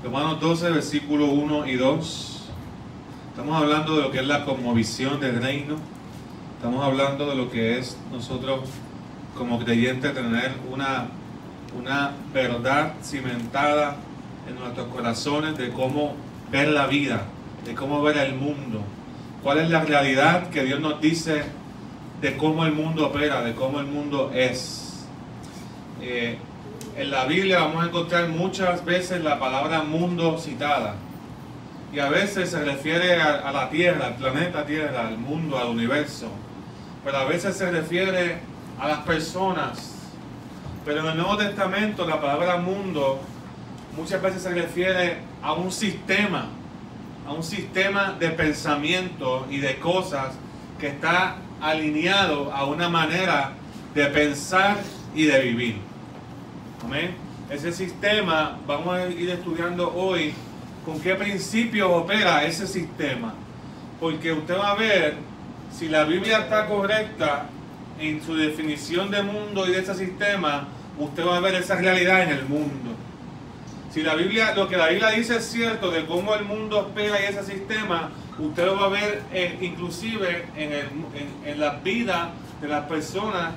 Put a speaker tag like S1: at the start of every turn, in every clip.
S1: Romanos 12, versículos 1 y 2. Estamos hablando de lo que es la cosmovisión del reino. Estamos hablando de lo que es nosotros como creyentes tener una verdad cimentada en nuestros corazones de cómo ver la vida, de cómo ver el mundo. ¿Cuál es la realidad que Dios nos dice de cómo el mundo opera, de cómo el mundo es? En la Biblia vamos a encontrar muchas veces la palabra mundo citada. Y a veces se refiere a la Tierra, al planeta Tierra, al mundo, al universo. Pero a veces se refiere a las personas. Pero en el Nuevo Testamento la palabra mundo muchas veces se refiere a un sistema de pensamiento y de cosas que está alineado a una manera de pensar y de vivir. Amén. Ese sistema, vamos a ir estudiando hoy con qué principios opera ese sistema. Porque usted va a ver si la Biblia está correcta en su definición de mundo y de ese sistema, usted va a ver esa realidad en el mundo. Si la Biblia, lo que la Biblia dice es cierto de cómo el mundo opera y ese sistema, usted lo va a ver inclusive en la vida de las personas,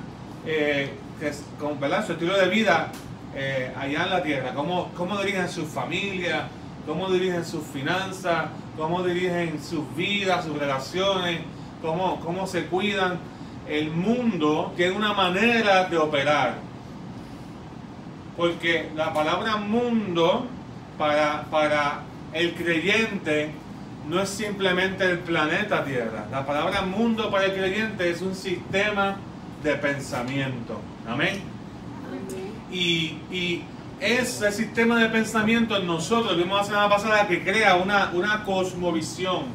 S1: ¿verdad? Su estilo de vida allá en la tierra, cómo dirigen su familia, cómo dirigen sus finanzas, cómo dirigen sus vidas, sus relaciones, cómo se cuidan. El mundo tiene una manera de operar, porque la palabra mundo para el creyente no es simplemente el planeta Tierra. La palabra mundo para el creyente es un sistema de pensamiento. Amén. Y ese sistema de pensamiento en nosotros, vimos la semana pasada, que crea una cosmovisión.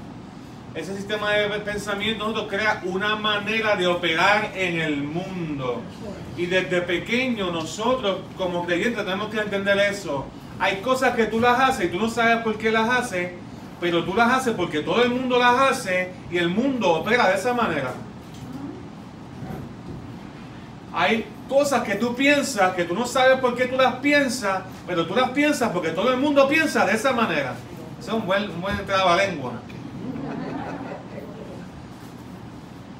S1: Ese sistema de pensamiento nosotros crea una manera de operar en el mundo. Y desde pequeño nosotros como creyentes tenemos que entender eso. Hay cosas que tú las haces y tú no sabes por qué las haces, pero tú las haces porque todo el mundo las hace y el mundo opera de esa manera. Hay cosas que tú piensas que tú no sabes por qué tú las piensas, pero tú las piensas porque todo el mundo piensa de esa manera. Ese es un buen trabalengua.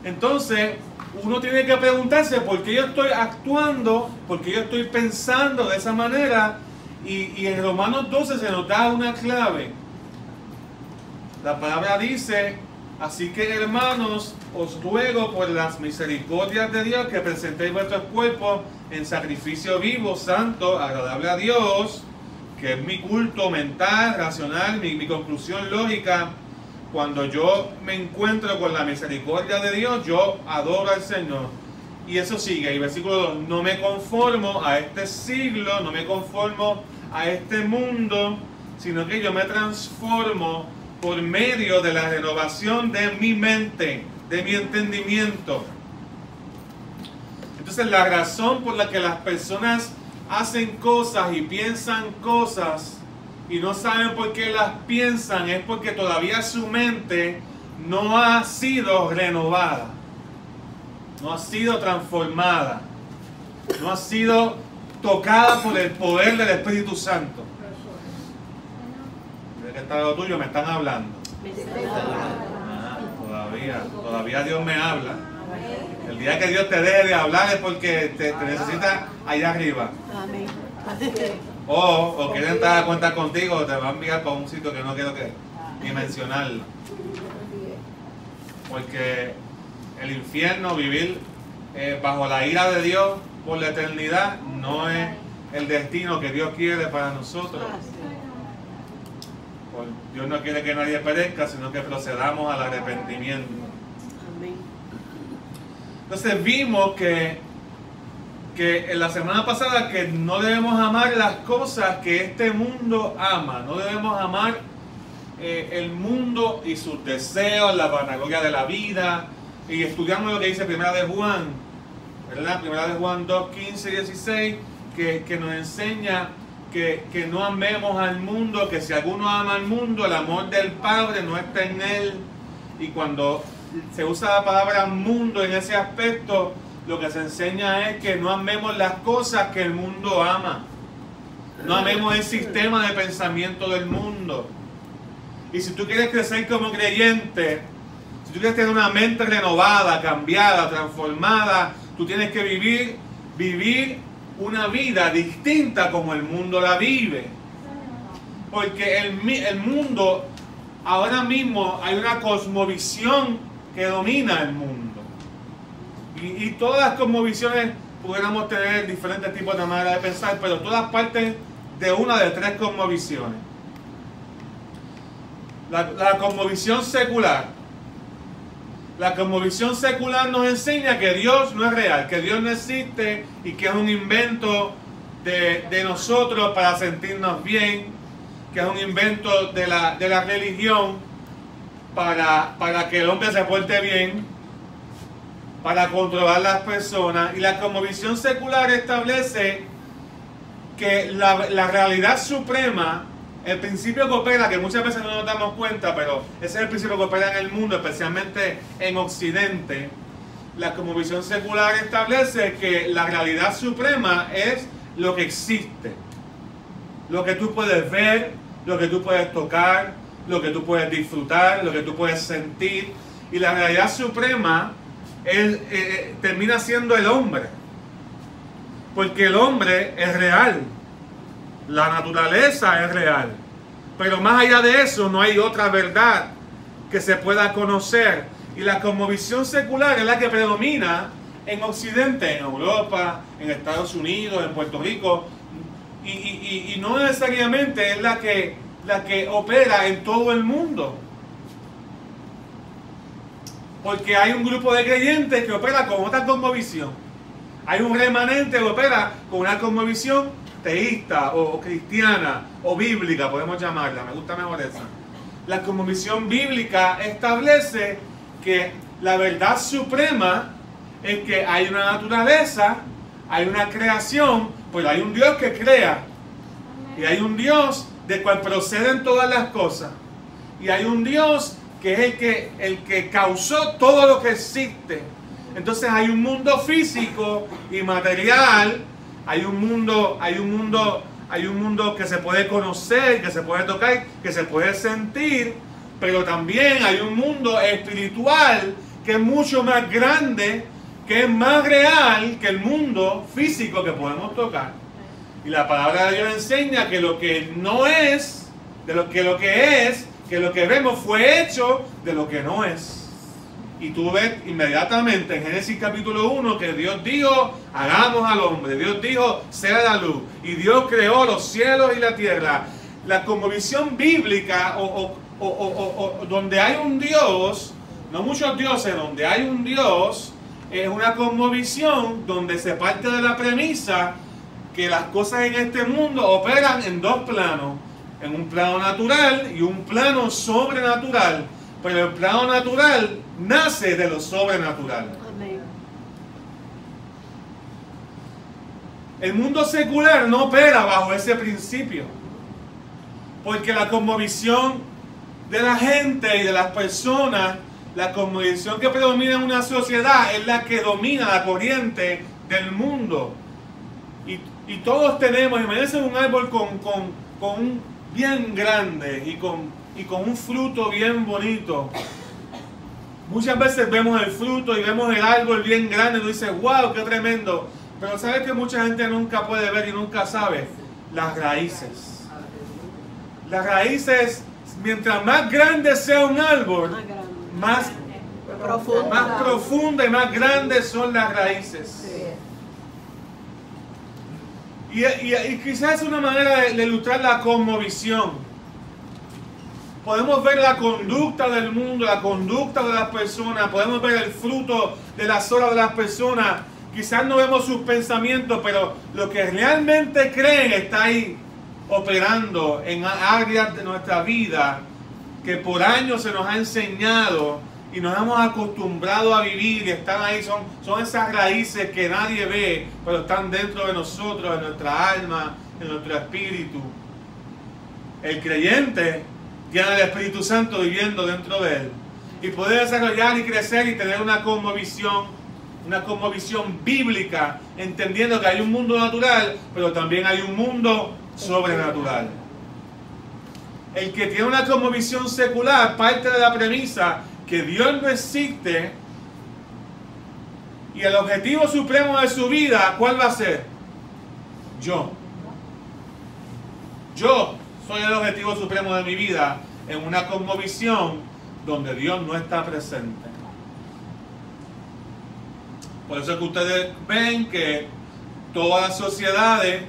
S1: Entonces, uno tiene que preguntarse por qué yo estoy actuando, por qué yo estoy pensando de esa manera. Y en Romanos 12 se nos da una clave. La palabra dice: así que, hermanos, os ruego por las misericordias de Dios que presentéis vuestros cuerpos en sacrificio vivo, santo, agradable a Dios, que es mi culto mental, racional, mi conclusión lógica. Cuando yo me encuentro con la misericordia de Dios, yo adoro al Señor. Y eso sigue, y versículo 2, no me conformo a este siglo, no me conformo a este mundo, sino que yo me transformo por medio de la renovación de mi mente, de mi entendimiento. Entonces la razón por la que las personas hacen cosas y piensan cosas y no saben por qué las piensan es porque todavía su mente no ha sido renovada, no ha sido transformada, no ha sido tocada por el poder del Espíritu Santo. ¿De qué está lo tuyo? Me están hablando. Todavía Dios me habla. El día que Dios te deje de hablar es porque te necesita allá arriba. O quieren entrar a cuenta contigo, o te va a enviar para un sitio que no quiero ni mencionarlo. Porque el infierno, vivir bajo la ira de Dios por la eternidad, no es el destino que Dios quiere para nosotros. Dios no quiere que nadie perezca, sino que procedamos al arrepentimiento. Entonces vimos que en la semana pasada que no debemos amar las cosas que este mundo ama. No debemos amar el mundo y sus deseos, la vanagloria de la vida. Y estudiamos lo que dice Primera de Juan, ¿verdad? Primera de Juan 2, 15 y 16, que nos enseña que no amemos al mundo, que si alguno ama al mundo, el amor del Padre no está en él. Y cuando se usa la palabra mundo en ese aspecto, lo que se enseña es que no amemos las cosas que el mundo ama. No amemos el sistema de pensamiento del mundo. Y si tú quieres crecer como creyente, si tú quieres tener una mente renovada, cambiada, transformada, tú tienes que vivir una vida distinta como el mundo la vive. Porque el mundo, ahora mismo hay una cosmovisión que domina el mundo. Y todas las cosmovisiones pudiéramos tener diferentes tipos de maneras de pensar, pero todas parten de una de tres cosmovisiones. La cosmovisión secular. La cosmovisión secular nos enseña que Dios no es real, que Dios no existe y que es un invento de nosotros para sentirnos bien, que es un invento de la religión para que el hombre se porte bien, para controlar las personas. Y la cosmovisión secular establece que la realidad suprema, el principio que opera, que muchas veces no nos damos cuenta, pero ese es el principio que opera en el mundo, especialmente en Occidente. La cosmovisión secular establece que la realidad suprema es lo que existe, lo que tú puedes ver, lo que tú puedes tocar, lo que tú puedes disfrutar, lo que tú puedes sentir. Y la realidad suprema termina siendo el hombre, porque el hombre es real. La naturaleza es real, pero más allá de eso no hay otra verdad que se pueda conocer. Y la cosmovisión secular es la que predomina en Occidente, en Europa, en Estados Unidos, en Puerto Rico, y no necesariamente es la que opera en todo el mundo. Porque hay un grupo de creyentes que opera con otra cosmovisión. Hay un remanente que opera con una cosmovisión teísta o cristiana o bíblica, podemos llamarla, me gusta mejor esa. La cosmovisión bíblica establece que la verdad suprema es que hay una naturaleza, hay una creación, pues hay un Dios que crea, y hay un Dios de cual proceden todas las cosas, y hay un Dios que es el que causó todo lo que existe. Entonces hay un mundo físico y material. Hay un mundo que se puede conocer, que se puede tocar, que se puede sentir, pero también hay un mundo espiritual que es mucho más grande, que es más real que el mundo físico que podemos tocar. Y la palabra de Dios enseña que lo que no es, de lo que es, que lo que vemos fue hecho de lo que no es. Y tú ves inmediatamente en Génesis capítulo 1 que Dios dijo, hagamos al hombre. Dios dijo, sea la luz. Y Dios creó los cielos y la tierra. La cosmovisión bíblica, donde hay un Dios, no muchos dioses, donde hay un Dios, es una cosmovisión donde se parte de la premisa que las cosas en este mundo operan en dos planos. En un plano natural y un plano sobrenatural. Pero el plano natural nace de lo sobrenatural. Amén. El mundo secular no opera bajo ese principio, porque la cosmovisión de la gente y de las personas, la cosmovisión que predomina en una sociedad es la que domina la corriente del mundo. Y todos tenemos, imagínense un árbol con un bien grande y con un fruto bien bonito. Muchas veces vemos el fruto y vemos el árbol bien grande y uno dice, wow, qué tremendo. Pero ¿sabes que mucha gente nunca puede ver y nunca sabe? Las raíces. Las raíces, mientras más grande sea un árbol, más profunda y más grandes son las raíces. Y quizás es una manera de ilustrar la cosmovisión. Podemos ver la conducta del mundo, la conducta de las personas, podemos ver el fruto de las obras de las personas. Quizás no vemos sus pensamientos, pero lo que realmente creen está ahí operando en áreas de nuestra vida que por años se nos ha enseñado y nos hemos acostumbrado a vivir y están ahí, son esas raíces que nadie ve, pero están dentro de nosotros, en nuestra alma, en nuestro espíritu. El creyente tiene al Espíritu Santo viviendo dentro de él y puede desarrollar y crecer y tener una cosmovisión bíblica, entendiendo que hay un mundo natural, pero también hay un mundo sobrenatural. El que tiene una cosmovisión secular parte de la premisa que Dios no existe y el objetivo supremo de su vida, ¿cuál va a ser? Yo. Yo soy el objetivo supremo de mi vida en una cosmovisión donde Dios no está presente. Por eso es que ustedes ven que todas las sociedades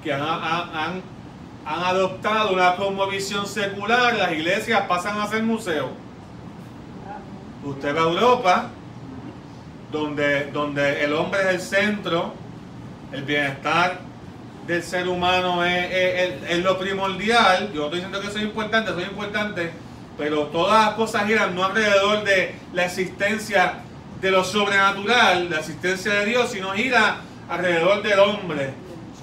S1: que han adoptado una cosmovisión secular, las iglesias pasan a ser museos. Usted va a Europa, donde el hombre es el centro, el bienestar del ser humano es lo primordial. Yo no estoy diciendo que soy importante, pero todas las cosas giran no alrededor de la existencia de lo sobrenatural, la existencia de Dios, sino gira alrededor del hombre.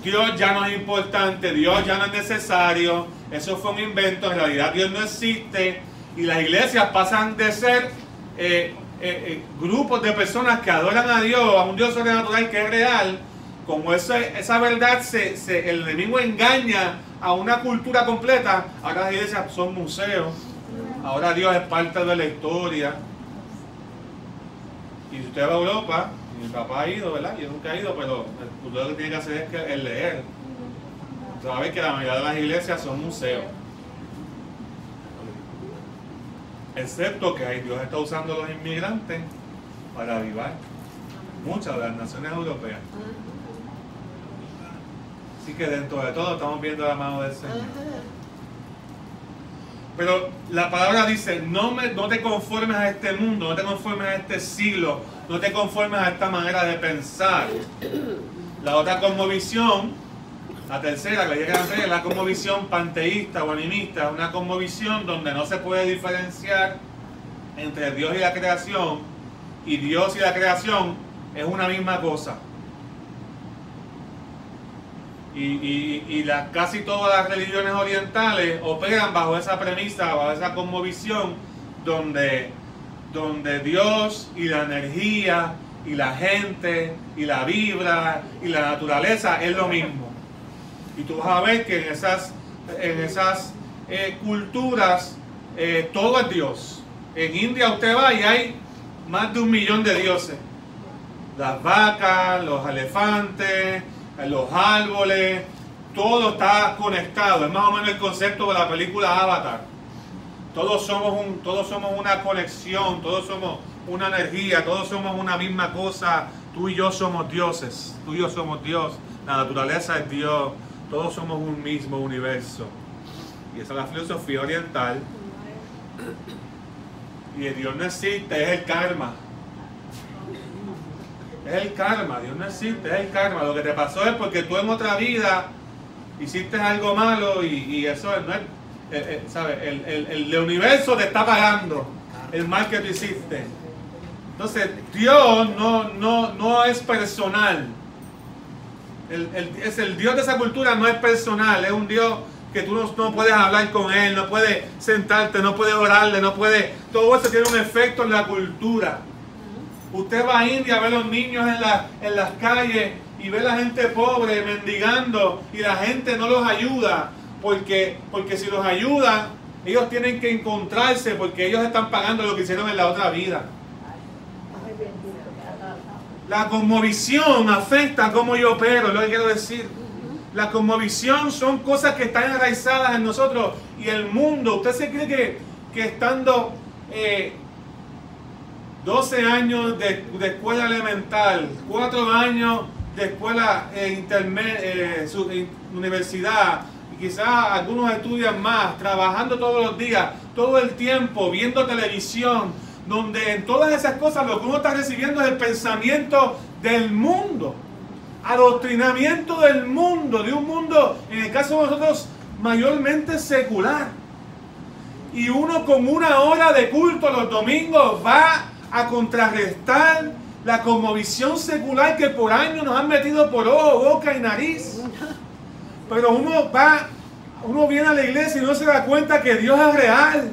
S1: Dios ya no es importante, Dios ya no es necesario, eso fue un invento, en realidad Dios no existe, y las iglesias pasan de ser grupos de personas que adoran a Dios, a un Dios sobrenatural que es real. Como esa verdad el enemigo engaña a una cultura completa, ahora las iglesias son museos, ahora Dios es parte de la historia. Y si usted va a Europa, mi papá ha ido, ¿verdad? Yo nunca he ido, pero usted lo que tiene que hacer es leer. Sabe que la mayoría de las iglesias son museos. Excepto que Dios está usando a los inmigrantes para avivar muchas de las naciones europeas. Así que dentro de todo estamos viendo la mano del Señor. Pero la palabra dice, no te conformes a este mundo, no te conformes a este siglo, no te conformes a esta manera de pensar. La otra cosmovisión, la tercera, que llega a ser, es la cosmovisión panteísta o animista, una cosmovisión donde no se puede diferenciar entre Dios y la creación, y Dios y la creación es una misma cosa. Casi todas las religiones orientales operan bajo esa premisa, bajo esa cosmovisión, donde Dios y la energía y la gente y la vibra y la naturaleza es lo mismo. Y tú vas a ver que en esas culturas todo es Dios. En India usted va y hay más de 1 millón de dioses. Las vacas, los elefantes, los árboles, todo está conectado. Es más o menos el concepto de la película Avatar. Todos somos una conexión, todos somos una energía, todos somos una misma cosa. Tú y yo somos dioses, tú y yo somos Dios, la naturaleza es Dios, todos somos un mismo universo. Y esa es la filosofía oriental. Y el Dios no existe, es el karma. Es el karma, Dios no existe, es el karma. Lo que te pasó es porque tú en otra vida hiciste algo malo y eso no es, ¿sabes? El universo te está pagando el mal que tú hiciste. Entonces, Dios no es personal. El Dios de esa cultura no es personal, es un Dios que tú no puedes hablar con Él, no puedes sentarte, no puedes orarle, no puedes... Todo eso tiene un efecto en la cultura. Usted va a India a ver a los niños en las calles y ve a la gente pobre mendigando y la gente no los ayuda porque si los ayudan ellos tienen que encontrarse porque ellos están pagando lo que hicieron en la otra vida. La cosmovisión afecta a cómo yo opero, es lo que quiero decir. La cosmovisión son cosas que están enraizadas en nosotros y el mundo. ¿Usted se cree que estando 12 años de escuela elemental, 4 años de escuela universidad, y quizás algunos estudian más, trabajando todos los días, todo el tiempo, viendo televisión, donde en todas esas cosas lo que uno está recibiendo es el pensamiento del mundo, adoctrinamiento del mundo, de un mundo, en el caso de nosotros, mayormente secular. Y uno con 1 hora de culto los domingos va a contrarrestar la cosmovisión secular que por años nos han metido por ojo, boca y nariz. Pero uno viene a la iglesia y no se da cuenta que Dios es real.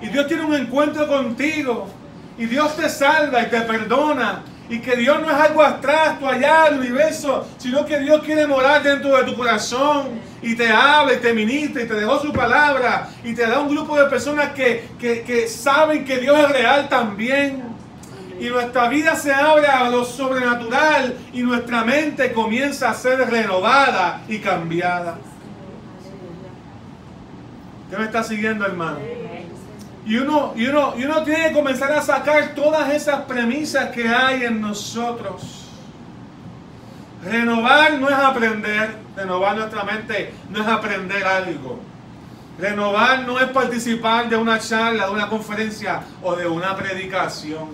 S1: Y Dios tiene un encuentro contigo. Y Dios te salva y te perdona. Y que Dios no es algo abstracto allá del universo, sino que Dios quiere morar dentro de tu corazón y te habla y te ministra y te dejó su palabra y te da un grupo de personas que saben que Dios es real también. Y nuestra vida se abre a lo sobrenatural y nuestra mente comienza a ser renovada y cambiada. ¿Usted me está siguiendo, hermano? Y uno tiene que comenzar a sacar todas esas premisas que hay en nosotros. Renovar no es aprender. Renovar nuestra mente no es aprender algo. Renovar no es participar de una charla, de una conferencia o de una predicación.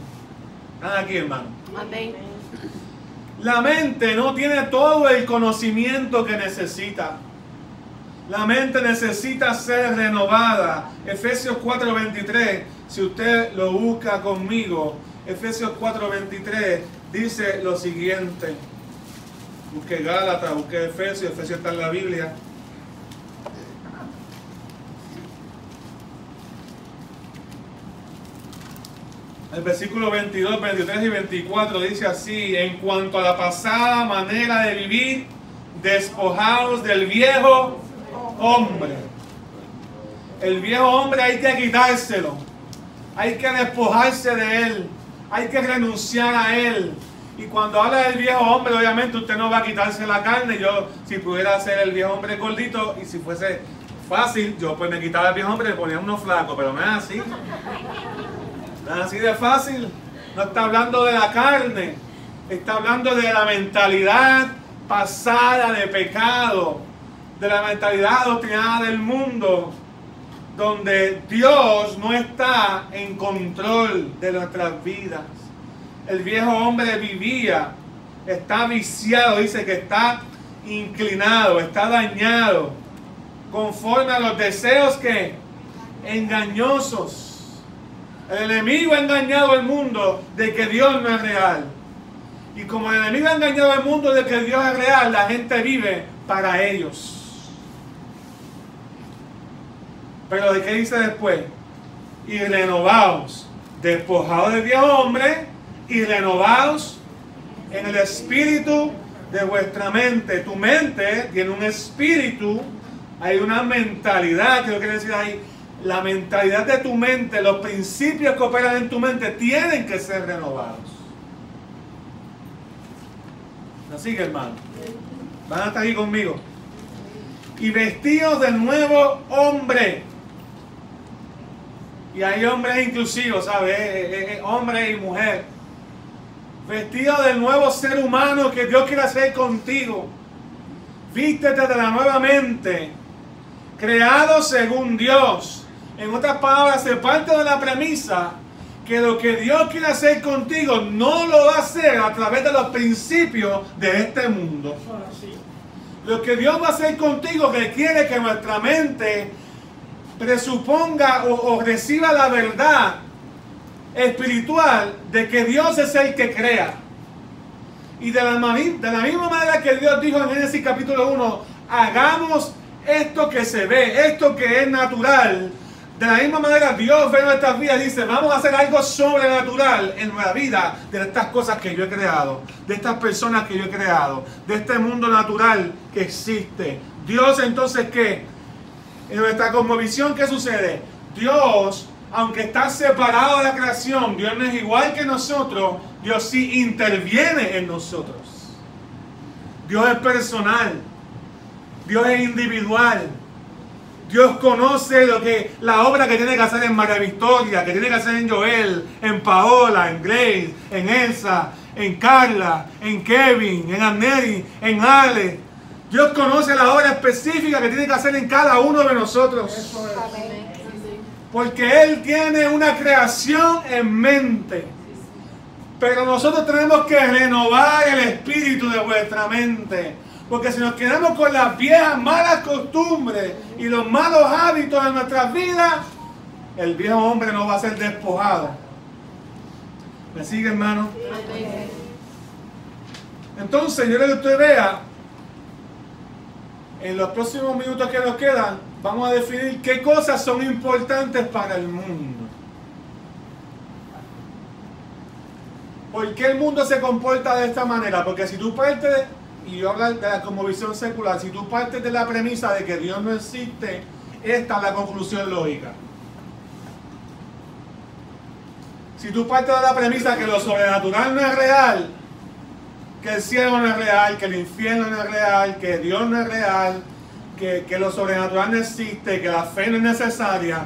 S1: ¿Están aquí, hermano?
S2: Amén.
S1: La mente no tiene todo el conocimiento que necesita. La mente necesita ser renovada. Efesios 4:23, si usted lo busca conmigo, Efesios 4:23 dice lo siguiente. Busque Gálatas, busque Efesios, Efesios está en la Biblia. El versículo 22, 23 y 24 dice así: en cuanto a la pasada manera de vivir, despojados del viejo hombre. El viejo hombre hay que quitárselo, hay que despojarse de él, hay que renunciar a él. Y cuando habla del viejo hombre, obviamente usted no va a quitarse la carne. Yo, si pudiera hacer el viejo hombre gordito, y si fuese fácil, yo pues me quitaba el viejo hombre y me ponía uno flaco, pero no es así. No es así de fácil. No está hablando de la carne, está hablando de la mentalidad pasada de pecado, de la mentalidad adoctrinada del mundo, donde Dios no está en control de nuestras vidas. El viejo hombre vivía, está viciado, dice que está inclinado, está dañado, conforme a los deseos que engañosos. El enemigo ha engañado al mundo de que Dios no es real. Y como el enemigo ha engañado al mundo de que Dios es real, la gente vive para ellos. Pero ¿de qué dice después? Y renovados, despojados del viejo hombre y renovados en el espíritu de vuestra mente. Tu mente tiene un espíritu, hay una mentalidad, que lo quiere decir ahí. La mentalidad de tu mente, los principios que operan en tu mente tienen que ser renovados. Así que, hermano, van a estar aquí conmigo. Y vestidos del nuevo hombre. Y hay hombres inclusivos, ¿sabes? Hombre y mujer. Vestidos del nuevo ser humano que Dios quiere hacer contigo. Vístete de la nueva mente, creado según Dios. En otras palabras, se parte de la premisa que lo que Dios quiere hacer contigo no lo va a hacer a través de los principios de este mundo. Lo que Dios va a hacer contigo requiere que nuestra mente presuponga o reciba la verdad espiritual de que Dios es el que crea. Y de la misma manera que Dios dijo en Génesis capítulo 1, hagamos esto que se ve, esto que es natural. De la misma manera Dios ve nuestras vidas y dice, vamos a hacer algo sobrenatural en nuestra vida, de estas cosas que yo he creado, de estas personas que yo he creado, de este mundo natural que existe. Dios entonces, ¿qué? En nuestra cosmovisión, ¿qué sucede? Dios, aunque está separado de la creación, Dios no es igual que nosotros, Dios sí interviene en nosotros. Dios es personal, Dios es individual. Dios conoce la obra que tiene que hacer en María Victoria, que tiene que hacer en Joel, en Paola, en Grace, en Elsa, en Carla, en Kevin, en Anneli, en Ale. Dios conoce la obra específica que tiene que hacer en cada uno de nosotros. Porque Él tiene una creación en mente. Pero nosotros tenemos que renovar el espíritu de vuestra mente. Porque si nos quedamos con las viejas malas costumbres y los malos hábitos de nuestras vidas, el viejo hombre no va a ser despojado. ¿Me sigue, hermano? Entonces, yo quiero que usted vea, en los próximos minutos que nos quedan, vamos a definir qué cosas son importantes para el mundo.
S2: ¿Por qué el mundo se comporta de esta manera? Porque si tú partes, y yo hablo de la cosmovisión secular, si tú partes de la premisa de que Dios no existe, esta es la conclusión lógica. Si tú partes de la premisa que lo sobrenatural no es real, que el cielo no es real, que el infierno no es real, que Dios no es real, que lo sobrenatural no existe, que la fe no es necesaria,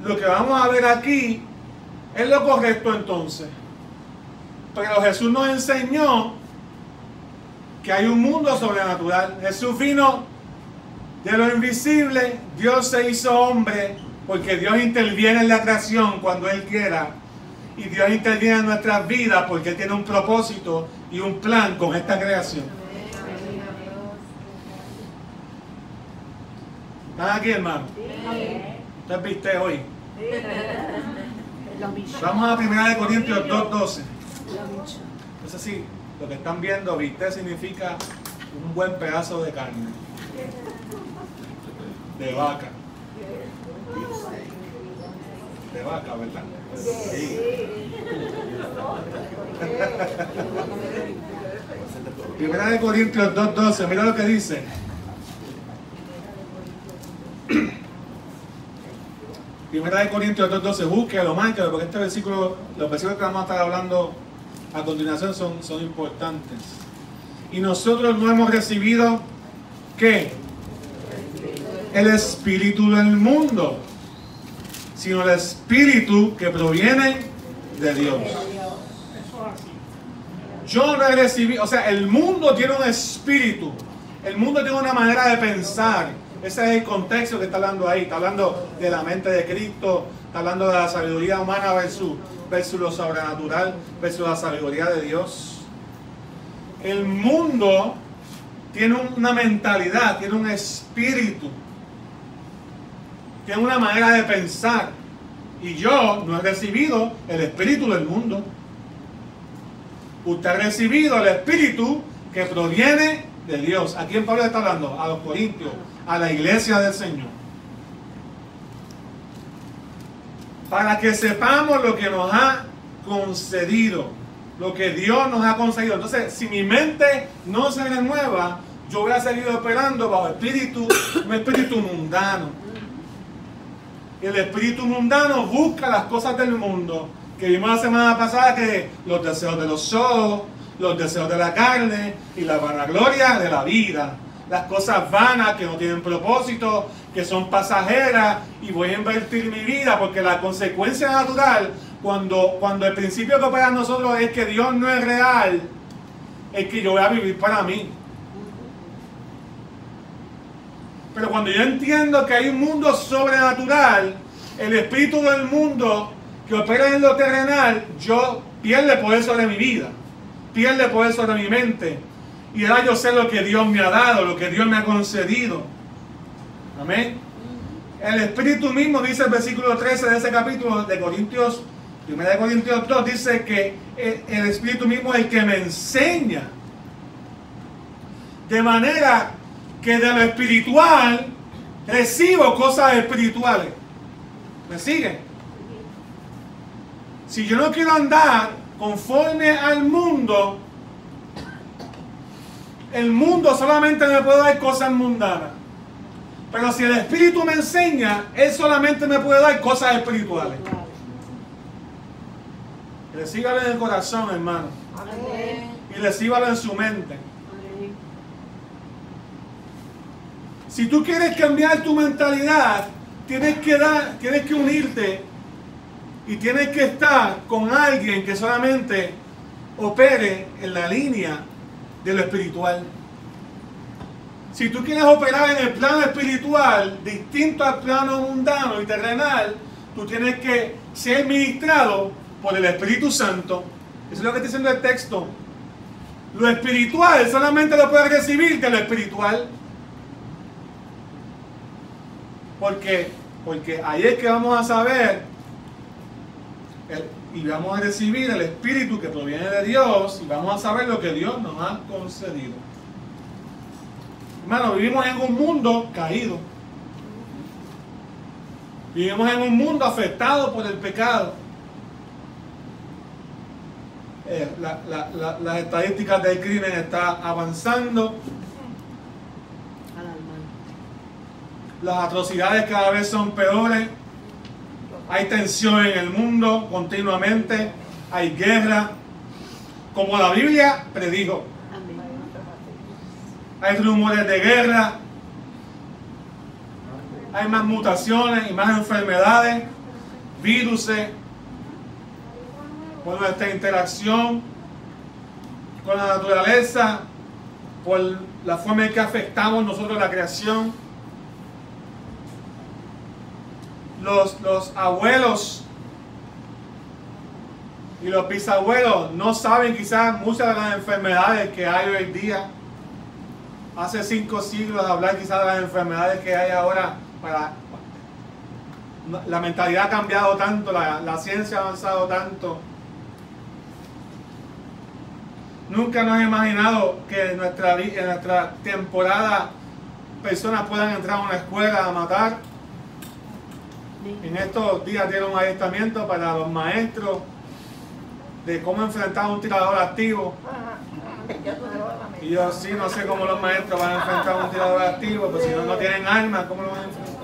S2: lo que vamos a ver aquí es lo correcto entonces. Pero Jesús nos enseñó que hay un mundo sobrenatural. Jesús vino de lo invisible, Dios se hizo hombre, porque Dios interviene en la creación cuando Él quiera. Y Dios interviene en nuestras vidas porque Él tiene un propósito y un plan con esta creación. ¿Están aquí, hermano? ¿Ustedes viste hoy? Vamos a 1 Corintios 2:12. Entonces sí, lo que están viendo, viste, significa un buen pedazo de carne. De vaca. De vaca, ¿verdad? Sí. 1 Corintios 2:12, mira lo que dice. Primera de Corintios 2:12, búsquelo, márquelo, porque este versículo, los versículos que vamos a estar hablando a continuación son importantes. Y nosotros no hemos recibido, ¿qué? El espíritu del mundo, sino el espíritu que proviene de Dios. Yo no he recibido, o sea, el mundo tiene un espíritu, el mundo tiene una manera de pensar. Ese es el contexto que está hablando ahí. Está hablando de la mente de Cristo, está hablando de la sabiduría humana versus lo sobrenatural, versus la sabiduría de Dios. El mundo tiene una mentalidad, tiene un espíritu, tiene una manera de pensar. Y yo no he recibido el espíritu del mundo. Usted ha recibido el espíritu que proviene de Dios. ¿A quién Pablo está hablando? A los corintios, a la iglesia del Señor. Para que sepamos lo que nos ha concedido, lo que Dios nos ha concedido. Entonces, si mi mente no se renueva, yo voy a seguir operando bajo un espíritu mundano. Y el espíritu mundano busca las cosas del mundo, que vimos la semana pasada, que los deseos de los ojos, los deseos de la carne y la vanagloria de la vida. Las cosas vanas que no tienen propósito, que son pasajeras, y voy a invertir mi vida, porque la consecuencia natural, cuando el principio que opera en nosotros es que Dios no es real, es que yo voy a vivir para mí. Pero cuando yo entiendo que hay un mundo sobrenatural, el espíritu del mundo que opera en lo terrenal, yo pierde poder sobre mi vida, pierde poder sobre mi mente. Y ahora yo sé lo que Dios me ha dado, lo que Dios me ha concedido. Amén. El Espíritu mismo, dice el versículo 13 de ese capítulo de Corintios, 1 Corintios 2, dice que el Espíritu mismo es el que me enseña. De manera que de lo espiritual recibo cosas espirituales. ¿Me siguen? Si yo no quiero andar conforme al mundo, el mundo solamente me puede dar cosas mundanas. Pero si el Espíritu me enseña, Él solamente me puede dar cosas espirituales. Recíbalo en el corazón, hermano. Amén. Y recíbalo en su mente. Amén. Si tú quieres cambiar tu mentalidad, tienes que unirte y tienes que estar con alguien que solamente opere en la línea de lo espiritual. Si tú quieres operar en el plano espiritual, distinto al plano mundano y terrenal, tú tienes que ser ministrado por el Espíritu Santo. Eso es lo que está diciendo el texto. Lo espiritual solamente lo puedes recibir de lo espiritual. Porque ahí es que vamos a saber y vamos a recibir el Espíritu que proviene de Dios y vamos a saber lo que Dios nos ha concedido. Hermano, vivimos en un mundo caído. Vivimos en un mundo afectado por el pecado. las estadísticas del crimen están avanzando. Las atrocidades cada vez son peores. Hay tensión en el mundo continuamente. Hay guerra, como la Biblia predijo. Hay rumores de guerra. Hay más mutaciones y más enfermedades, virus, por nuestra interacción con la naturaleza, por la forma en que afectamos nosotros la creación. Los abuelos y los bisabuelos no saben quizás muchas de las enfermedades que hay hoy día. Hace 5 siglos hablar quizás de las enfermedades que hay ahora. La mentalidad ha cambiado tanto, la ciencia ha avanzado tanto. Nunca nos hemos imaginado que en nuestra temporada personas puedan entrar a una escuela a matar. En estos días dieron un adiestramiento para los maestros de cómo enfrentar a un tirador activo. Y yo sí, no sé cómo los maestros van a enfrentar a un tirador activo, pues si no tienen armas, ¿cómo lo van a enfrentar?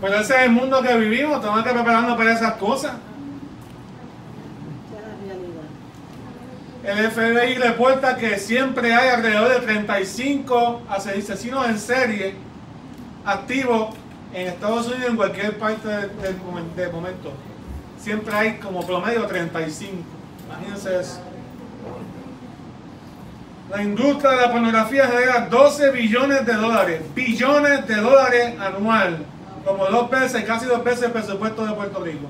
S2: Pero ese es el mundo que vivimos, tenemos que prepararnos para esas cosas. El FBI reporta que siempre hay alrededor de 35 asesinos en serie activos en Estados Unidos, en cualquier parte del momento. Siempre hay como promedio 35. Imagínense eso. La industria de la pornografía genera 12 billones de dólares. Billones de dólares anual. Como 2 veces, casi 2 veces el presupuesto de Puerto Rico.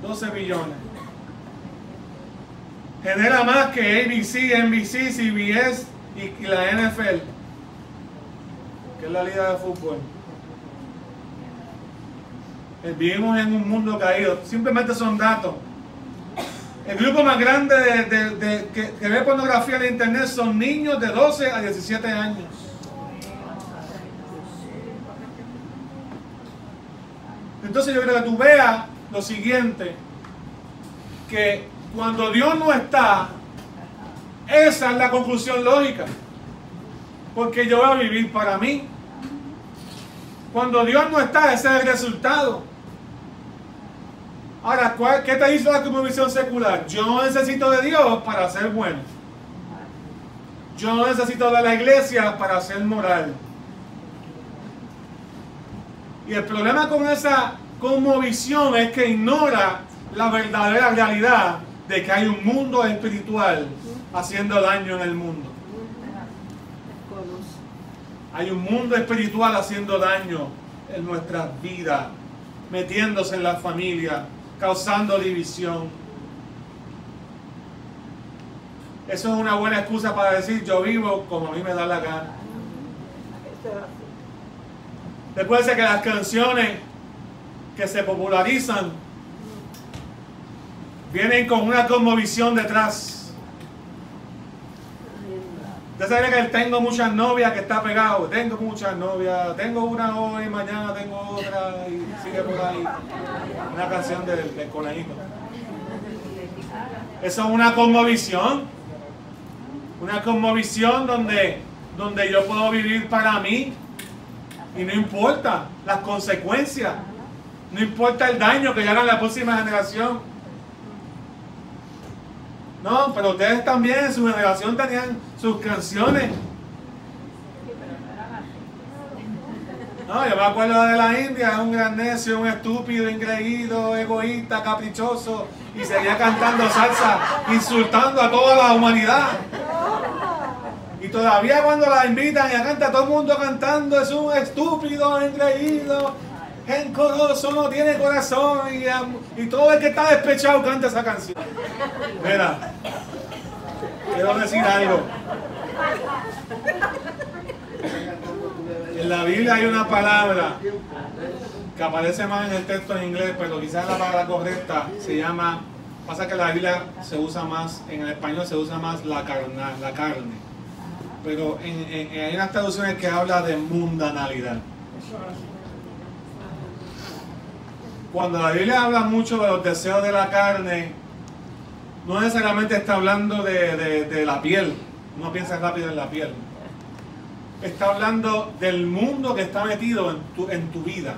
S2: 12 billones. Genera más que ABC, NBC, CBS y la NFL, que es la liga de fútbol. Vivimos en un mundo caído. Simplemente son datos. El grupo más grande que ve pornografía en internet son niños de 12 a 17 años. Entonces yo creo que tú veas lo siguiente, que cuando Dios no está, esa es la conclusión lógica, porque yo voy a vivir para mí. Cuando Dios no está, ese es el resultado. Ahora, ¿qué te hizo la cosmovisión secular? Yo no necesito de Dios para ser bueno. Yo no necesito de la iglesia para ser moral. Y el problema con esa cosmovisión es que ignora la verdadera realidad de que hay un mundo espiritual haciendo daño en el mundo. Hay un mundo espiritual haciendo daño en nuestras vidas, metiéndose en la familia, causando división. Eso es una buena excusa para decir yo vivo como a mí me da la gana. Después de que las canciones que se popularizan vienen con una cosmovisión detrás. Usted sabe que tengo muchas novias que está pegado. Tengo muchas novias. Tengo una hoy, mañana tengo otra y sigue por ahí. Una canción del conejito. Eso es una cosmovisión. Una cosmovisión donde yo puedo vivir para mí. Y no importa las consecuencias. No importa el daño que le hagan a la próxima generación. No, pero ustedes también en su generación tenían sus canciones. No, yo me acuerdo de la India, un gran necio, un estúpido, ingreído, egoísta, caprichoso, y seguía cantando salsa, insultando a toda la humanidad. Y todavía cuando la invitan y la canta, todo el mundo cantando, es un estúpido, engreído, rencoroso, no tiene corazón, y todo el que está despechado canta esa canción. Mira, quiero decir algo. En la Biblia hay una palabra que aparece más en el texto en inglés, pero quizás la palabra correcta se llama, pasa que la Biblia se usa más, en el español se usa más la carne, pero hay unas traducciones que habla de mundanalidad. cuando la Biblia habla mucho de los deseos de la carne, no necesariamente está hablando de la piel. No piensa rápido en la piel. Está hablando del mundo que está metido en tu vida.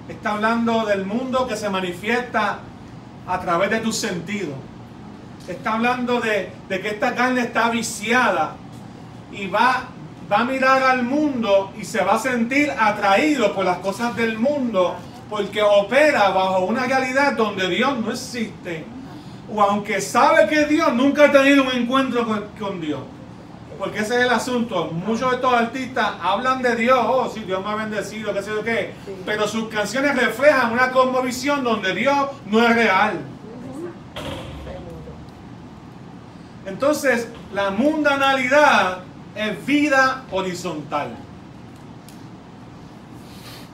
S2: Está hablando del mundo que se manifiesta a través de tus sentidos. Está hablando de que esta carne está viciada y va a mirar al mundo y se va a sentir atraído por las cosas del mundo, porque opera bajo una realidad donde Dios no existe, o aunque sabe que Dios nunca ha tenido un encuentro con Dios. Porque ese es el asunto. Muchos de estos artistas hablan de Dios, oh, sí, Dios me ha bendecido, qué sé yo qué, pero sus canciones reflejan una cosmovisión donde Dios no es real. Entonces, la mundanalidad es vida horizontal.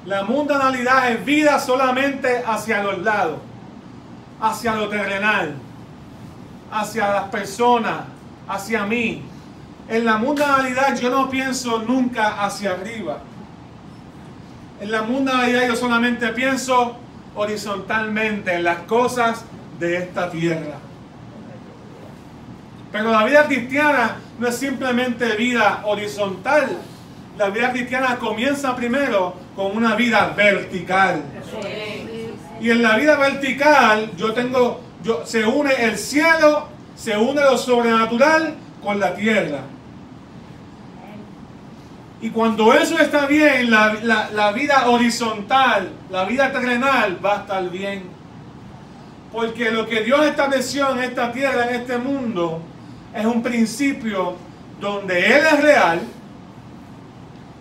S2: La mundanalidad es vida solamente hacia los lados, hacia lo terrenal, hacia las personas, hacia mí. En la mundanalidad yo no pienso nunca hacia arriba. En la mundanalidad yo solamente pienso horizontalmente en las cosas de esta tierra. Pero la vida cristiana no es simplemente vida horizontal. La vida cristiana comienza primero con una vida vertical. Y en la vida vertical se une el cielo, se une lo sobrenatural con la tierra. Y cuando eso está bien, la vida horizontal, la vida terrenal va a estar bien. Porque lo que Dios estableció en esta tierra, en este mundo, es un principio donde Él es real,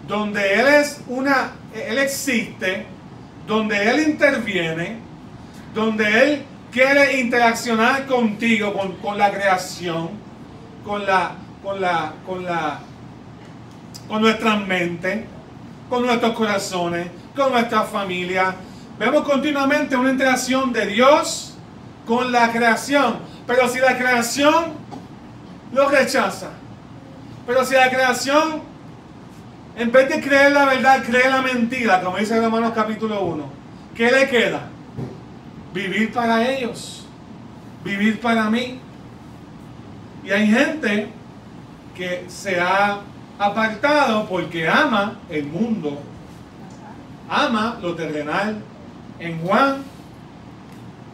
S2: donde Él existe, donde Él interviene, donde Él quiere interaccionar contigo, con la creación, con nuestras mentes, con nuestros corazones, con nuestra familia. Vemos continuamente una interacción de Dios con la creación. Pero si la creación lo rechaza, pero si la creación, en vez de creer la verdad, cree la mentira, como dice Romanos capítulo 1, ¿qué le queda? Vivir para ellos, vivir para mí. Y hay gente que se ha apartado porque ama el mundo, ama lo terrenal. En Juan,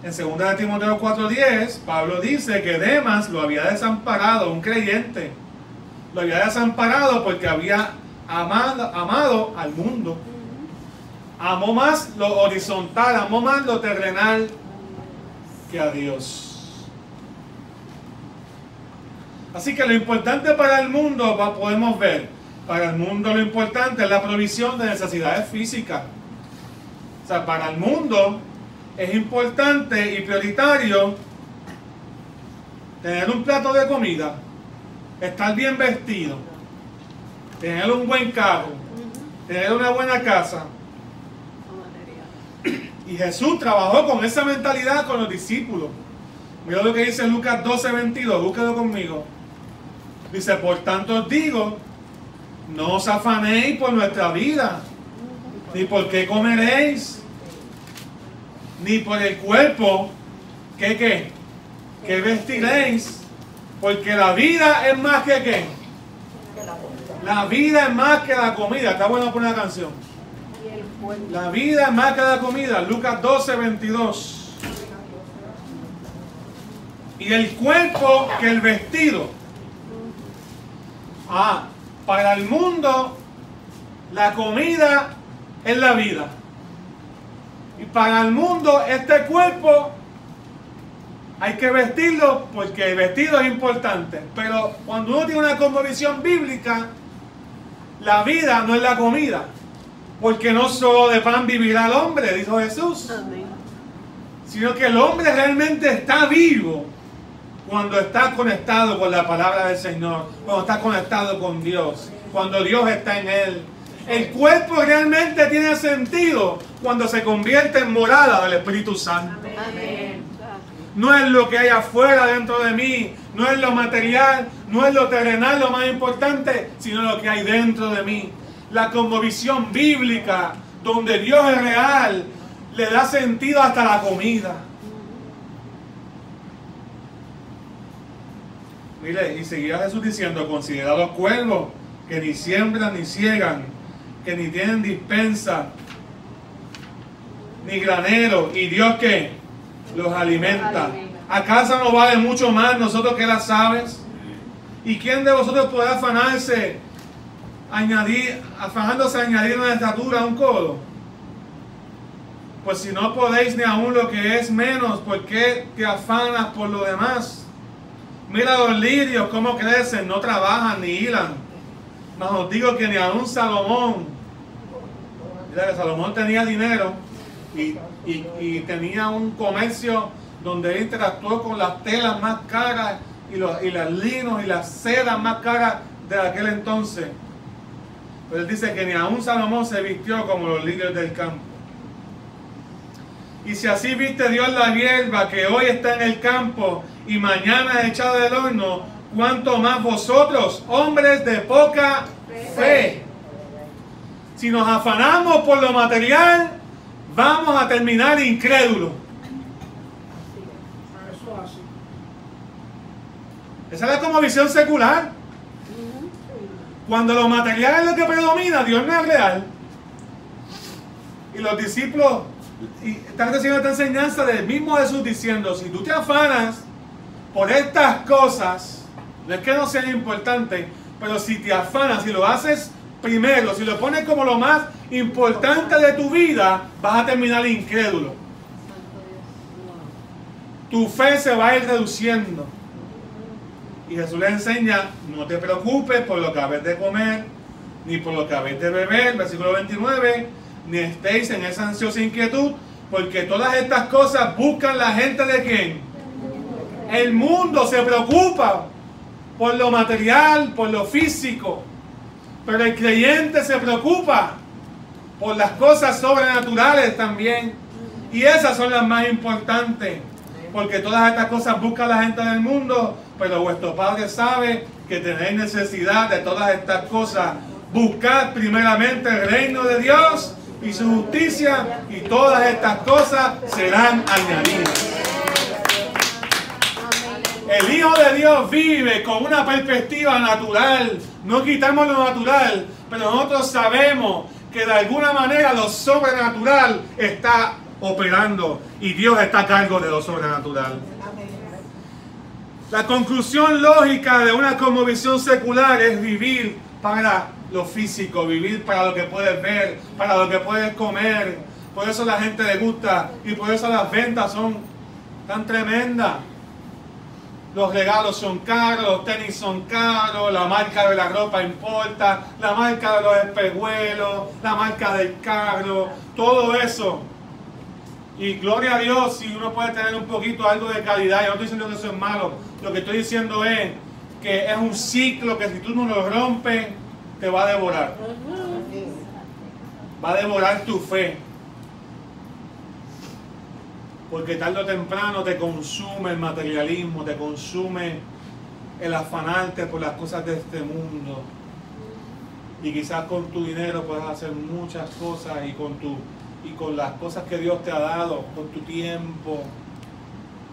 S2: en 2 Timoteo 4:10, Pablo dice que Demas lo había desamparado, un creyente, lo había desamparado porque había amado al mundo. Amó más lo horizontal, amó más lo terrenal que a Dios. Así que lo importante para el mundo, podemos ver, para el mundo lo importante es la provisión de necesidades físicas. O sea, para el mundo es importante y prioritario tener un plato de comida, estar bien vestido, tener un buen carro, tener una buena casa. Y Jesús trabajó con esa mentalidad con los discípulos. Mira lo que dice Lucas 12:22, búsquelo conmigo. Dice, por tanto os digo, no os afanéis por nuestra vida, ni por qué comeréis, ni por el cuerpo, que vestiréis, porque la vida es más que ¿qué? La vida es más que la comida. Está bueno poner una canción. La vida es más que la comida. Lucas 12:22. Y el cuerpo que el vestido. Para el mundo la comida es la vida. Y para el mundo este cuerpo hay que vestirlo porque el vestido es importante. Pero cuando uno tiene una cosmovisión bíblica, la vida no es la comida. Porque no solo de pan vivirá el hombre, dijo Jesús. Amén. Sino que el hombre realmente está vivo cuando está conectado con la palabra del Señor, cuando está conectado con Dios, cuando Dios está en él. El cuerpo realmente tiene sentido cuando se convierte en morada del Espíritu Santo. Amén. No es lo que hay afuera dentro de mí, no es lo material, no es lo terrenal lo más importante, sino lo que hay dentro de mí. La cosmovisión bíblica, donde Dios es real, le da sentido hasta la comida. Mire, y seguía Jesús diciendo, considera los cuervos, que ni siembran ni ciegan, que ni tienen dispensa, ni granero, y Dios que los alimenta. ¿Acaso no vale mucho más nosotros que las aves? ¿Y quién de vosotros podrá afanándose a añadir una estatura a un codo? Pues si no podéis ni aún lo que es menos, ¿por qué te afanas por lo demás? Mira los lirios cómo crecen, no trabajan ni hilan. Mas os digo que ni aún Salomón, mira que Salomón tenía dinero y tenía un comercio donde él interactuó con las telas más caras y las linos y las sedas más caras de aquel entonces. Pero él dice que ni aún Salomón se vistió como los lirios del campo. Y si así viste Dios la hierba que hoy está en el campo y mañana es echada del horno, ¿cuánto más vosotros, hombres de poca fe? Si nos afanamos por lo material, vamos a terminar incrédulos. Esa es como visión secular. Cuando lo material es lo que predomina, Dios no es real. Y los discípulos están recibiendo esta enseñanza del mismo Jesús diciendo, si tú te afanas por estas cosas, no es que no sean importantes, pero si te afanas, si lo haces primero, si lo pones como lo más importante de tu vida, vas a terminar incrédulo. Tu fe se va a ir reduciendo. Y Jesús les enseña, no te preocupes por lo que habéis de comer, ni por lo que habéis de beber, versículo 29, ni estéis en esa ansiosa inquietud, porque todas estas cosas buscan la gente de ¿quién? El mundo se preocupa por lo material, por lo físico, pero el creyente se preocupa por las cosas sobrenaturales también, y esas son las más importantes, porque todas estas cosas buscan la gente del mundo, pero vuestro Padre sabe que tenéis necesidad de todas estas cosas. Buscad primeramente el reino de Dios y su justicia, y todas estas cosas serán añadidas. El Hijo de Dios vive con una perspectiva natural. No quitamos lo natural, pero nosotros sabemos que de alguna manera lo sobrenatural está operando y Dios está a cargo de lo sobrenatural. La conclusión lógica de una cosmovisión secular es vivir para lo físico, vivir para lo que puedes ver, para lo que puedes comer. Por eso la gente le gusta y por eso las ventas son tan tremendas. Los regalos son caros, los tenis son caros, la marca de la ropa importa, la marca de los espejuelos, la marca del carro, todo eso. Y gloria a Dios si uno puede tener un poquito algo de calidad. Yo no estoy diciendo que eso es malo. Lo que estoy diciendo es que es un ciclo que si tú no lo rompes, te va a devorar. Va a devorar tu fe. Porque tarde o temprano te consume el materialismo, te consume el afanarte por las cosas de este mundo. Y quizás con tu dinero puedes hacer muchas cosas y con las cosas que Dios te ha dado, con tu tiempo,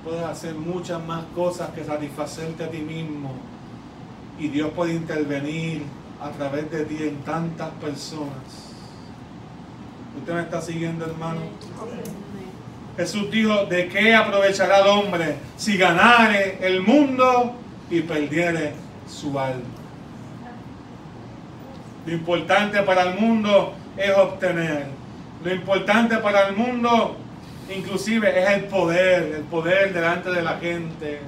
S2: puedes hacer muchas más cosas que satisfacerte a ti mismo. Y Dios puede intervenir a través de ti en tantas personas. ¿Usted me está siguiendo, hermano? Jesús dijo, ¿de qué aprovechará el hombre si ganare el mundo y perdiere su alma? Lo importante para el mundo es obtener. Lo importante para el mundo, inclusive, es el poder delante de la gente,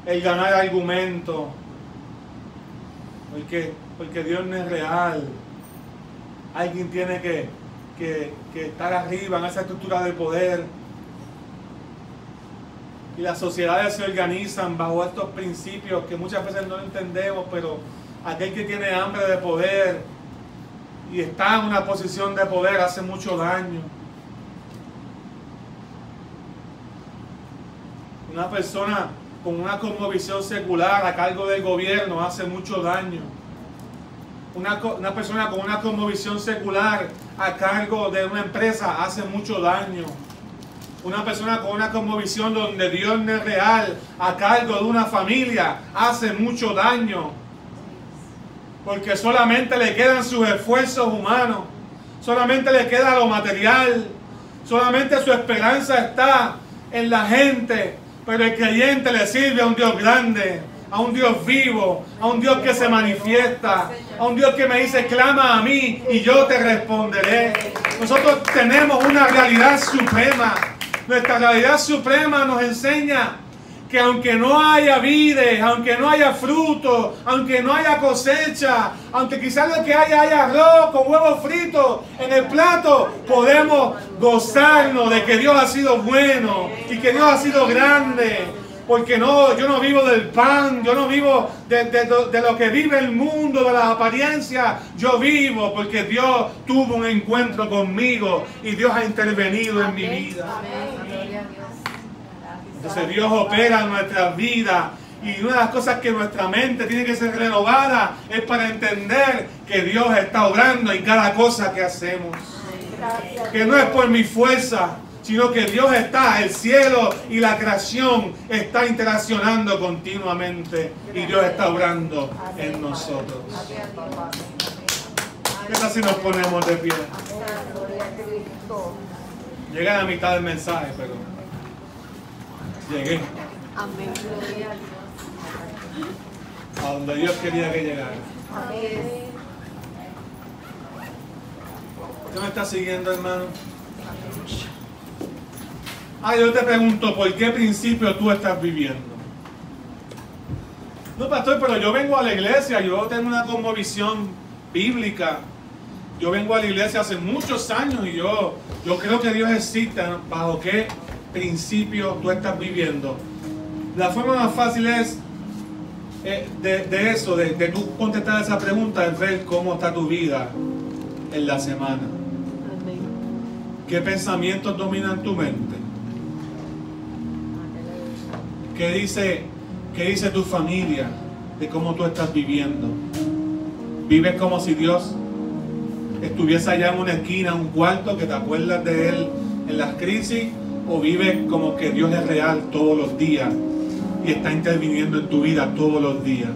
S2: el ganar argumentos, porque Dios no es real. Alguien tiene que estar arriba en esa estructura de poder. Y las sociedades se organizan bajo estos principios que muchas veces no entendemos, pero aquel que tiene hambre de poder y está en una posición de poder hace mucho daño. Una persona con una cosmovisión secular a cargo del gobierno hace mucho daño. Una persona con una cosmovisión secular a cargo de una empresa hace mucho daño. Una persona con una cosmovisión donde Dios no es real, a cargo de una familia, hace mucho daño. Porque solamente le quedan sus esfuerzos humanos, solamente le queda lo material, solamente su esperanza está en la gente. Pero el creyente le sirve a un Dios grande, a un Dios vivo, a un Dios que se manifiesta, a un Dios que me dice: clama a mí y yo te responderé. Nosotros tenemos una realidad suprema. Nuestra realidad suprema nos enseña que aunque no haya vides, aunque no haya fruto, aunque no haya cosecha, aunque quizás lo que haya arroz con huevos fritos en el plato, podemos gozarnos de que Dios ha sido bueno y que Dios ha sido grande. Porque yo no vivo del pan, yo no vivo de lo que vive el mundo, de las apariencias. Yo vivo porque Dios tuvo un encuentro conmigo y Dios ha intervenido en mi vida. Entonces Dios opera en nuestras vidas, y una de las cosas que nuestra mente tiene que ser renovada es para entender que Dios está obrando en cada cosa que hacemos. Que no es por mi fuerza, sino que Dios está, el cielo y la creación está interaccionando continuamente y Dios está obrando en nosotros. ¿Qué tal si nos ponemos de pie? Llegué a la mitad del mensaje, pero llegué a donde Dios quería que llegara. ¿Usted me está siguiendo, hermano? Yo te pregunto, ¿por qué principio tú estás viviendo? No, pastor, pero yo vengo a la iglesia, yo tengo una cosmovisión bíblica. Yo vengo a la iglesia hace muchos años y yo creo que Dios existe. ¿Bajo qué principio tú estás viviendo? La forma más fácil es de tú contestar esa pregunta, es ver cómo está tu vida en la semana. ¿Qué pensamientos dominan tu mente? ¿Qué dice tu familia de cómo tú estás viviendo? ¿Vives como si Dios estuviese allá en una esquina, en un cuarto, que te acuerdas de Él en las crisis? ¿O vives como que Dios es real todos los días y está interviniendo en tu vida todos los días?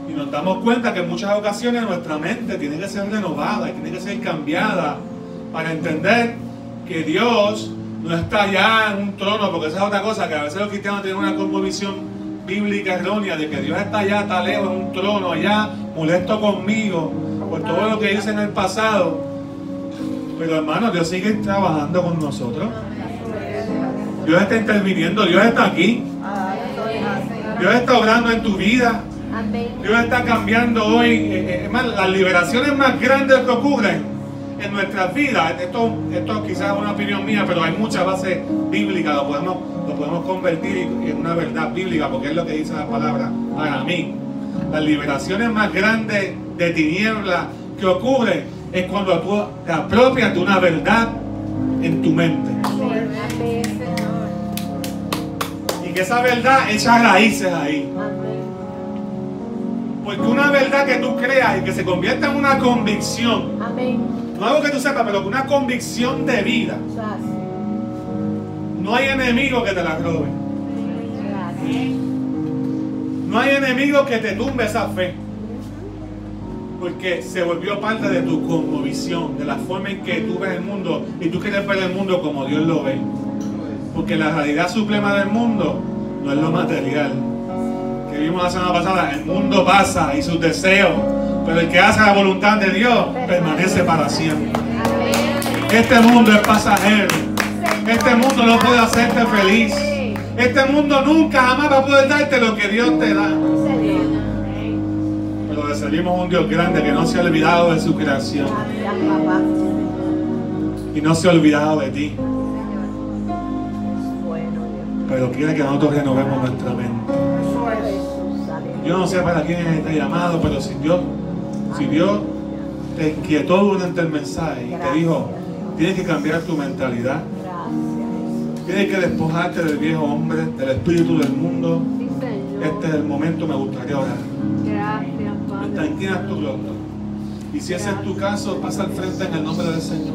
S2: Y nos damos cuenta que en muchas ocasiones nuestra mente tiene que ser renovada y tiene que ser cambiada para entender que Dios no está allá en un trono, porque esa es otra cosa, que a veces los cristianos tienen una cosmovisión bíblica errónea de que Dios está allá, está lejos, en un trono allá, molesto conmigo por todo lo que hice en el pasado. Pero hermano, Dios sigue trabajando con nosotros. Dios está interviniendo, Dios está aquí. Dios está obrando en tu vida. Dios está cambiando hoy. Las liberaciones más grandes que ocurren en nuestras vidas, esto quizás es una opinión mía, pero hay mucha base bíblica, lo podemos convertir en una verdad bíblica, porque es lo que dice la palabra para mí. Las liberaciones más grandes de tinieblas que ocurren es cuando tú te apropias de una verdad en tu mente. Y que esa verdad echa raíces ahí. Porque una verdad que tú creas y que se convierta en una convicción, no algo que tú sepas, pero una convicción de vida, no hay enemigo que te la robe. No hay enemigo que te tumbe esa fe. Porque se volvió parte de tu cosmovisión, de la forma en que tú ves el mundo, y tú quieres ver el mundo como Dios lo ve. Porque la realidad suprema del mundo no es lo material. Que vimos la semana pasada, el mundo pasa y sus deseos, pero el que hace la voluntad de Dios permanece para siempre. Este mundo es pasajero. Este mundo no puede hacerte feliz. Este mundo nunca jamás va a poder darte lo que Dios te da. Pero le servimos a un Dios grande que no se ha olvidado de su creación. Y no se ha olvidado de ti. Pero quiere que nosotros renovemos nuestra mente. Yo no sé para quién es este llamado, pero si Dios te inquietó durante el mensaje y te dijo, tienes que cambiar tu mentalidad, tienes que despojarte del viejo hombre, del espíritu del mundo, este es el momento, me gustaría orar. Mientras inclinas tu rostro. Y si ese es tu caso, pasa al frente en el nombre del Señor.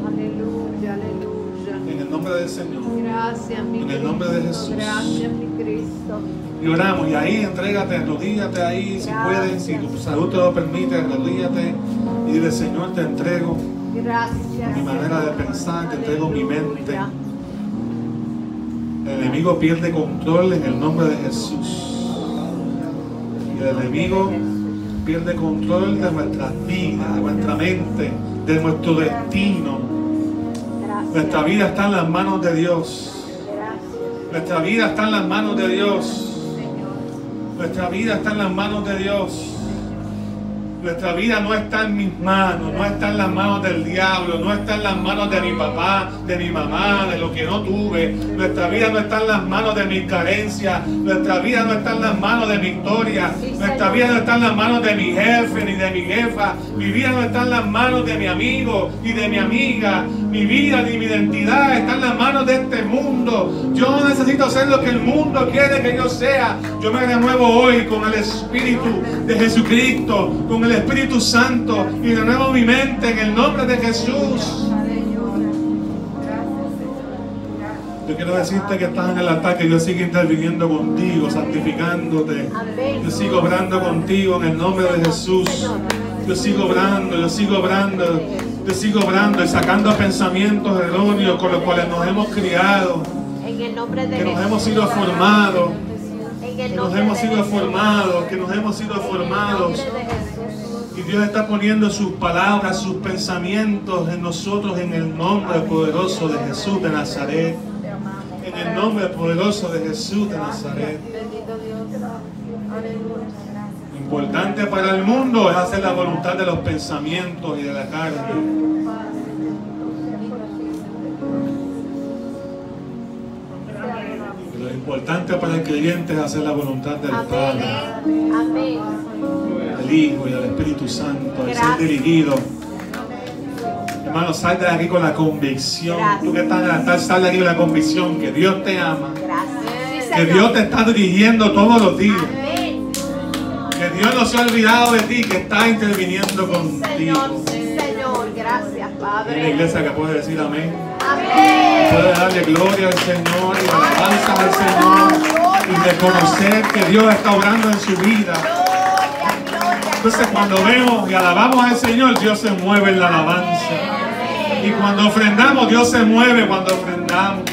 S2: nombre del Señor.
S3: Gracias, mi
S2: En el
S3: Cristo.
S2: nombre de Jesús.
S3: Gracias, mi Cristo.
S2: Y oramos, y ahí entrégate, arrodíllate ahí, si puedes, si tu salud te lo permite, arrodíllate y dile: Señor, te entrego
S3: Gracias.
S2: mi manera de pensar, te entrego mi mente.
S3: Aleluya.
S2: El enemigo pierde control en el nombre de Jesús. Y el enemigo pierde control de nuestras vidas, de nuestra mente, de nuestro destino.
S3: Gracias.
S2: Nuestra vida está en las manos de Dios.
S3: Gracias,
S2: Nuestra vida está en las manos de Dios.
S3: Señor.
S2: Nuestra vida está en las manos de Dios. Nuestra vida no está en mis manos, no está en las manos del diablo, no está en las manos de mi papá, de mi mamá, de lo que no tuve. Nuestra vida no está en las manos de mis carencias. Nuestra vida no está en las manos de mi historia. Nuestra vida no está en las manos de mi jefe ni de mi jefa. Mi vida no está en las manos de mi amigo ni de mi amiga. Mi vida ni mi identidad está en las manos de este mundo. Yo no necesito ser lo que el mundo quiere que yo sea. Yo me renuevo hoy con el Espíritu de Jesucristo, con el Espíritu Santo, y renuevo mi mente en el nombre de Jesús. Yo quiero decirte que estás en el altar, que yo sigo interviniendo contigo, santificándote.
S3: Amén.
S2: Yo sigo obrando contigo en el nombre de Jesús. Yo sigo obrando, yo sigo obrando, yo sigo obrando y sacando pensamientos erróneos con los cuales nos hemos criado,
S3: En el nombre de
S2: que nos
S3: Jesús.
S2: hemos sido formados,
S3: En el
S2: que nos
S3: nombre
S2: hemos
S3: de
S2: sido
S3: Jesús.
S2: formados, que nos hemos sido
S3: En el
S2: formados.
S3: nombre de Jesús.
S2: Y Dios está poniendo sus palabras, sus pensamientos en nosotros en el nombre poderoso de Jesús de Nazaret. En el nombre poderoso de Jesús de Nazaret.
S3: Bendito Dios. Aleluya.
S2: Lo importante para el mundo es hacer la voluntad de los pensamientos y de la carne. Lo importante para el creyente es hacer la voluntad del Padre,
S3: Amén. Amén.
S2: del Hijo y del Espíritu Santo, y ser
S3: Gracias.
S2: dirigido. Hermano, sal de aquí con la convicción.
S3: Gracias.
S2: Tú que estás en el altar, sal de aquí con la convicción que Dios te ama,
S3: Gracias. Sí,
S2: que
S3: Señor.
S2: Dios te está dirigiendo todos los días,
S3: Amén.
S2: que Dios no se ha olvidado de ti, que está interviniendo
S3: Señor,
S2: contigo.
S3: sí, Señor. Gracias,
S2: Hay una
S3: Padre.
S2: iglesia que puede decir amén.
S3: Amén.
S2: Puede darle gloria al Señor y alabanza al Señor y reconocer que Dios está obrando en su vida.
S3: Gloria, gloria.
S2: Entonces, cuando vemos y alabamos al Señor, Dios se mueve en la alabanza. Y cuando ofrendamos, Dios se mueve cuando ofrendamos.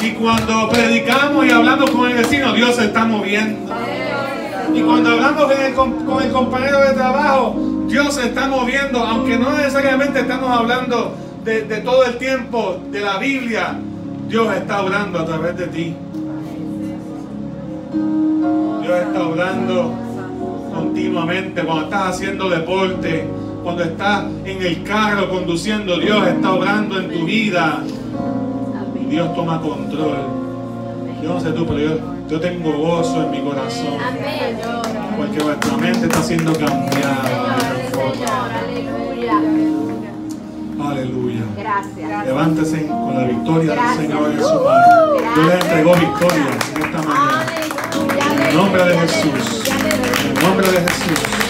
S2: Y cuando predicamos y hablamos con el vecino, Dios se está moviendo. Y cuando hablamos con el compañero de trabajo, Dios se está moviendo, aunque no necesariamente estamos hablando de todo el tiempo de la Biblia. Dios está obrando a través de ti. Dios está obrando continuamente. Cuando estás haciendo deporte, cuando estás en el carro conduciendo, Dios está obrando en tu vida. Y Dios toma control. Yo no sé tú, pero yo tengo gozo en mi corazón,
S3: Amén.
S2: porque nuestra mente está siendo cambiada.
S3: Señor, aleluya.
S2: Aleluya.
S3: Gracias.
S2: Levántese con la victoria del
S3: Gracias.
S2: Señor en su mano. Dios le
S3: Gracias.
S2: entregó victoria en esta mañana.
S3: Aleluya.
S2: En el nombre de
S3: Aleluya,
S2: Jesús.
S3: aleluya, aleluya.
S2: En el nombre de Jesús.